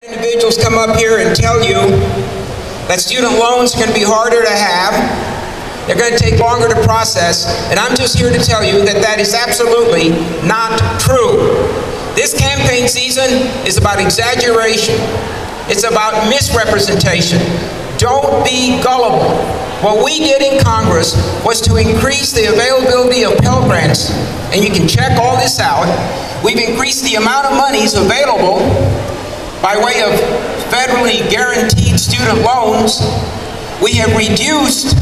Individuals come up here and tell you that student loans are going to be harder to have, they're going to take longer to process, and I'm just here to tell you that that is absolutely not true. This campaign season is about exaggeration. It's about misrepresentation. Don't be gullible. What we did in Congress was to increase the availability of Pell Grants, and you can check all this out. We've increased the amount of monies available by way of federally guaranteed student loans. We have reduced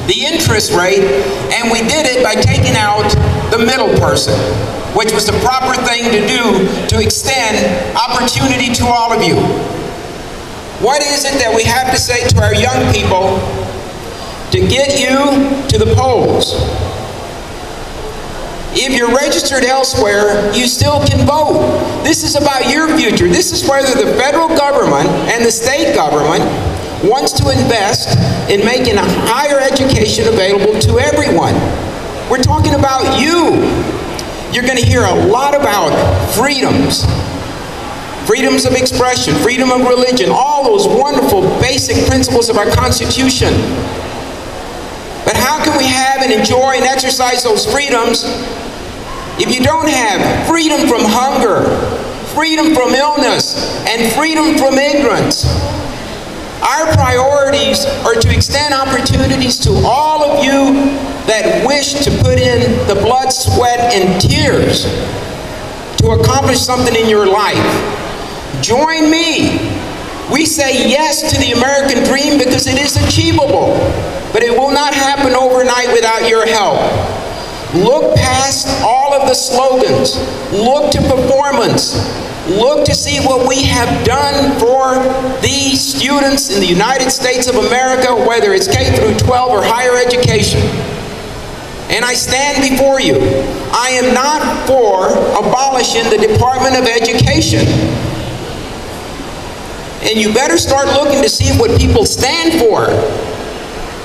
the interest rate, and we did it by taking out the middle person, which was the proper thing to do to extend opportunity to all of you. What is it that we have to say to our young people to get you to the polls? If you're registered elsewhere, you still can vote. This is about your future. This is whether the federal government and the state government wants to invest in making a higher education available to everyone. We're talking about you. You're going to hear a lot about freedoms. Freedoms of expression, freedom of religion, all those wonderful basic principles of our Constitution. But how can we have and enjoy and exercise those freedoms if you don't have freedom from hunger, freedom from illness, and freedom from ignorance? Our priorities are to extend opportunities to all of you that wish to put in the blood, sweat, and tears to accomplish something in your life. Join me. We say yes to the American dream because it is achievable, but it will not happen overnight without your help. Look past all of the slogans. Look to performance. Look to see what we have done for the students in the United States of America, whether it's K through 12 or higher education. And I stand before you. I am not for abolishing the Department of Education. And you better start looking to see what people stand for.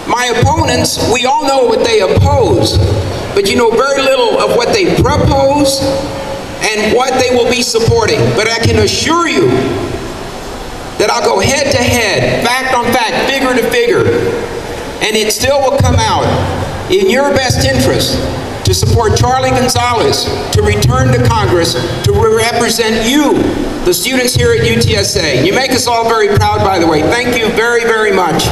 My opponents, we all know what they oppose, but you know very little of what they propose and what they will be supporting. But I can assure you that I'll go head to head, fact on fact, figure to figure, and it still will come out in your best interest to support Charlie Gonzalez to return to Congress to represent you, the students here at UTSA. You make us all very proud, by the way. Thank you very, very much.